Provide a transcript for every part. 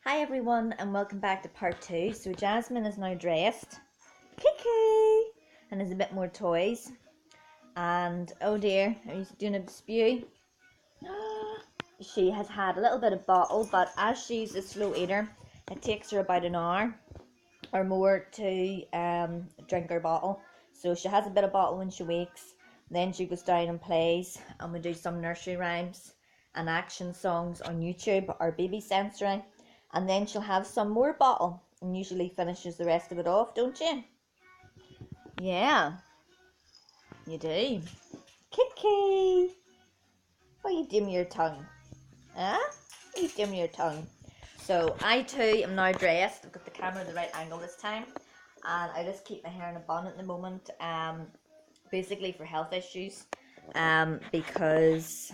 Hi everyone and welcome back to part 2. So Jasmine is now dressed, Kiki, and there's a bit more toys. And oh dear, are you doing a spew? She has had a little bit of bottle, but as she's a slow eater, it takes her about an hour or more to drink her bottle. So she has a bit of bottle when she wakes, then she goes down and plays, and we do some nursery rhymes and action songs on YouTube or baby sensory, and then she'll have some more bottle and usually finishes the rest of it off, don't you? Yeah, you do. Kiki, what are you doing with your tongue? Huh? What are you doing with your tongue? So I too am now dressed. I've got the camera at the right angle this time, and I just keep my hair in a bun at the moment. Basically for health issues. Because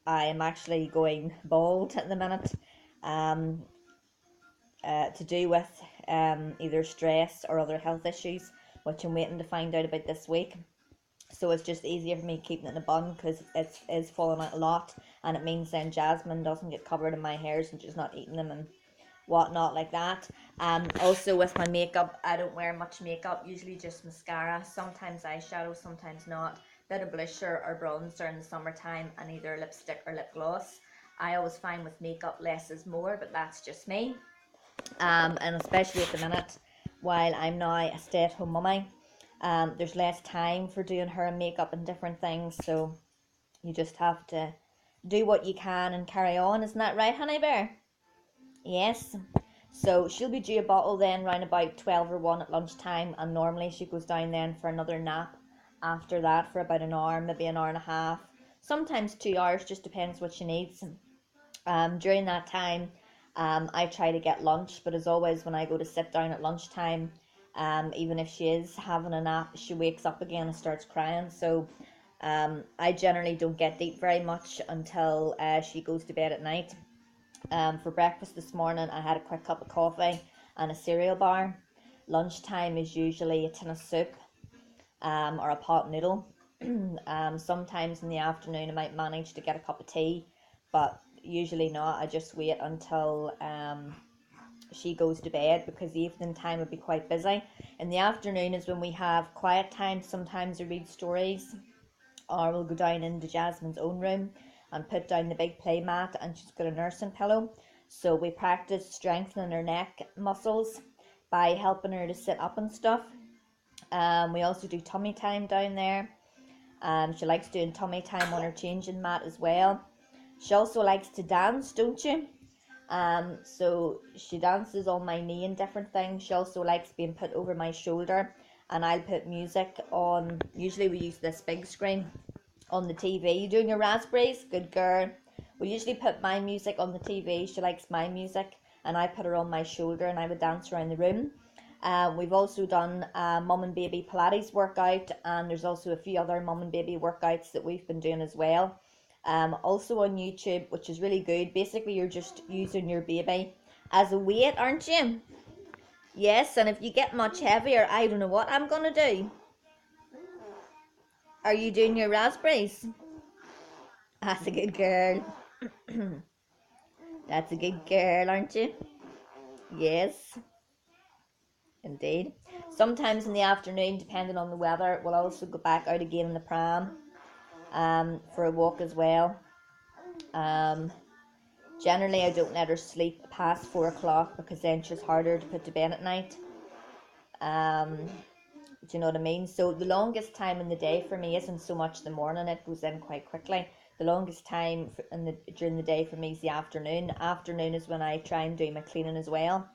I am actually going bald at the minute. To do with either stress or other health issues, which I'm waiting to find out about this week. So it's just easier for me keeping it in a bun because it is falling out a lot, and it means then Jasmine doesn't get covered in my hairs and she's not eating them and whatnot like that. Also with my makeup, I don't wear much makeup, usually just mascara, sometimes eyeshadow, sometimes not, bit of blusher or bronzer in the summertime, and either lipstick or lip gloss. I always find with makeup less is more, but that's just me. And especially at the minute, while I'm now a stay-at-home mummy, there's less time for doing hair and makeup and different things, so you just have to do what you can and carry on. Isn't that right, honey bear? Yes. So she'll be due a bottle then round about 12 or 1 at lunchtime, and normally she goes down then for another nap after that for about an hour, maybe an hour and a half, sometimes 2 hours, just depends what she needs. During that time, I try to get lunch, but as always, when I go to sit down at lunchtime, even if she is having a nap, she wakes up again and starts crying. So I generally don't get to eat very much until she goes to bed at night. For breakfast this morning, I had a quick cup of coffee and a cereal bar. Lunchtime is usually a tin of soup or a pot noodle. Sometimes in the afternoon, I might manage to get a cup of tea, but usually not. I just wait until she goes to bed because the evening time would be quite busy. In the afternoon is when we have quiet time. Sometimes we read stories, or we'll go down into Jasmine's own room and put down the big play mat, and she's got a nursing pillow. So we practice strengthening her neck muscles by helping her to sit up and stuff. We also do tummy time down there. She likes doing tummy time on her changing mat as well. She also likes to dance, don't you? So she dances on my knee and different things. She also likes being put over my shoulder, and I'll put music on. Usually we use this big screen on the TV. You doing your raspberries? Good girl. We usually put my music on the TV. She likes my music, and I put her on my shoulder, and I would dance around the room. We've also done a mum and baby Pilates workout, and there's also a few other mum and baby workouts that we've been doing as well. Also on YouTube, which is really good. Basically, you're just using your baby as a weight, aren't you? Yes, and if you get much heavier, I don't know what I'm gonna do. Are you doing your raspberries? That's a good girl. That's a good girl, aren't you? Yes, indeed. Sometimes in the afternoon, depending on the weather, we'll also go back out again in the pram for a walk as well. Um, Generally, I don't let her sleep past 4 o'clock because then she's harder to put to bed at night. Do you know what I mean? So the longest time in the day for me isn't so much the morning; it goes in quite quickly. The longest time during the day for me is the afternoon. Afternoon is when I try and do my cleaning as well.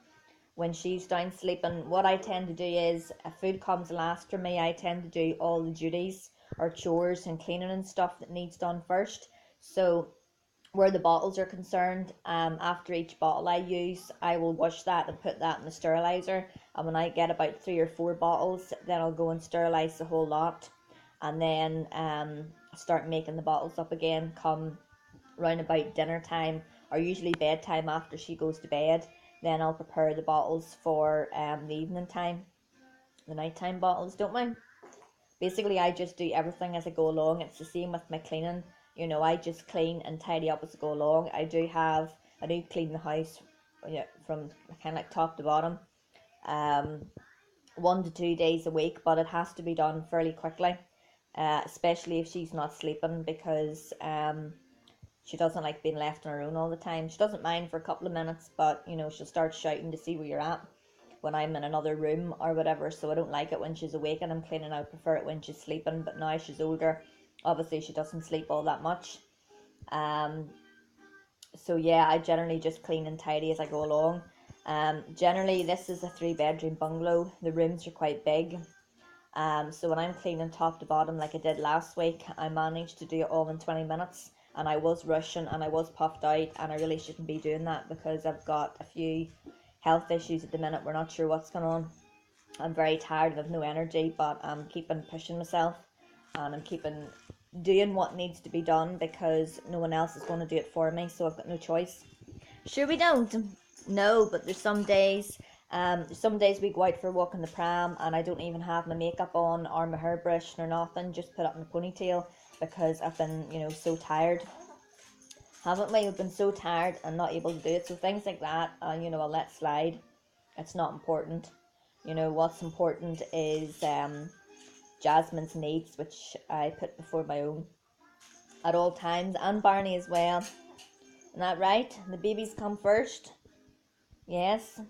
When she's down sleeping, what I tend to do is, if food comes last for me, I tend to do all the duties or chores and cleaning and stuff that needs done first. So where the bottles are concerned, after each bottle I use, I will wash that and put that in the sterilizer. And when I get about 3 or 4 bottles, then I'll go and sterilize the whole lot, and then start making the bottles up again come round about dinner time, or usually bedtime after she goes to bed. Then I'll prepare the bottles for the evening time, the nighttime bottles, don't we? Basically, I just do everything as I go along. It's the same with my cleaning. I just clean and tidy up as I go along. I do have I do clean the house, yeah, from kind of like top to bottom, 1 to 2 days a week, but it has to be done fairly quickly, especially if she's not sleeping, because she doesn't like being left on her own all the time. She doesn't mind for a couple of minutes, but you know, she'll start shouting to see where you're at when I'm in another room or whatever. So I don't like it when she's awake and I'm cleaning. I prefer it when she's sleeping. But now she's older, obviously she doesn't sleep all that much. So yeah, I generally just clean and tidy as I go along. Generally this is a 3 bedroom bungalow. The rooms are quite big. So when I'm cleaning top to bottom like I did last week, I managed to do it all in 20 minutes. And I was rushing and I was puffed out, and I really shouldn't be doing that because I've got a few health issues at the minute. We're not sure what's going on. I'm very tired and I've no energy, but I'm keeping pushing myself and I'm keeping doing what needs to be done because no one else is going to do it for me, so I've got no choice. Sure we don't. No, but there's some days we go out for a walk in the pram and I don't even have my makeup on or my hairbrush nor nothing, just put up my ponytail because I've been, you know, so tired. Haven't we? We've been so tired and not able to do it. So things like that, you know, I'll let slide. It's not important. You know, what's important is Jasmine's needs, which I put before my own at all times, and Barney as well. Isn't that right? The babies come first. Yes.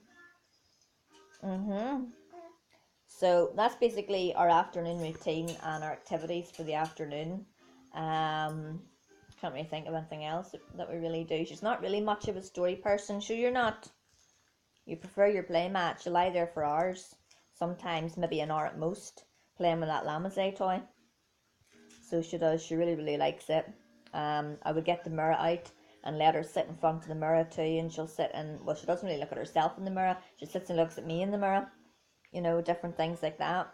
So that's basically our afternoon routine and our activities for the afternoon. Can't really think of anything else that we really do. She's not really much of a story person. Sure, you're not. You prefer your play mat. You lie there for hours. Sometimes maybe an hour at most, playing with that Lamazay toy. So she does. She really, really likes it. I would get the mirror out and let her sit in front of the mirror too, and she'll sit and, well, she doesn't really look at herself in the mirror. She sits and looks at me in the mirror. You know, different things like that.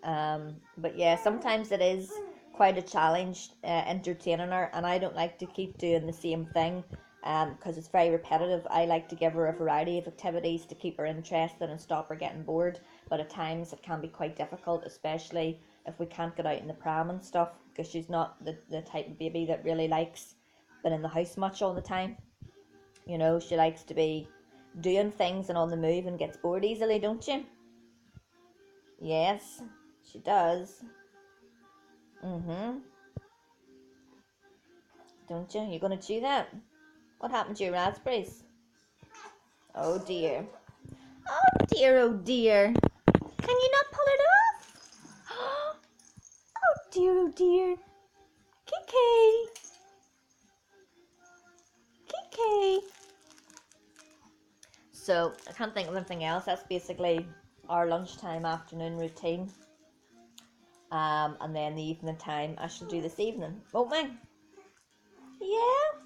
But yeah, sometimes it is quite a challenge entertaining her, and I don't like to keep doing the same thing because it's very repetitive. I like to give her a variety of activities to keep her interested and stop her getting bored, but at times it can be quite difficult, especially if we can't get out in the pram and stuff, because she's not the type of baby that really likes being in the house much all the time. You know, she likes to be doing things and on the move and gets bored easily, don't you? Yes, she does. Don't you? You're gonna chew that? What happened to your raspberries? Oh dear. Oh dear, oh dear. Can you not pull it off? Oh dear, oh dear. Kiki. Kiki. So, I can't think of anything else. That's basically our lunchtime afternoon routine. And then the evening time I shall do this evening, won't we? Yeah,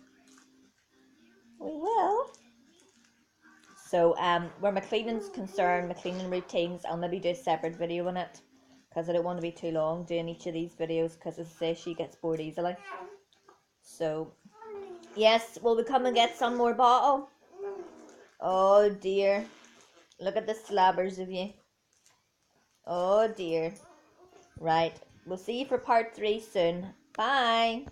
we will. So where my cleaning's concerned, my cleaning routines, I'll maybe do a separate video on it because I don't want to be too long doing each of these videos because as I say, she gets bored easily. So yes, will we come and get some more bottle? Oh dear, look at the slabbers of you. Oh dear. Right, we'll see you for part 3 soon. Bye.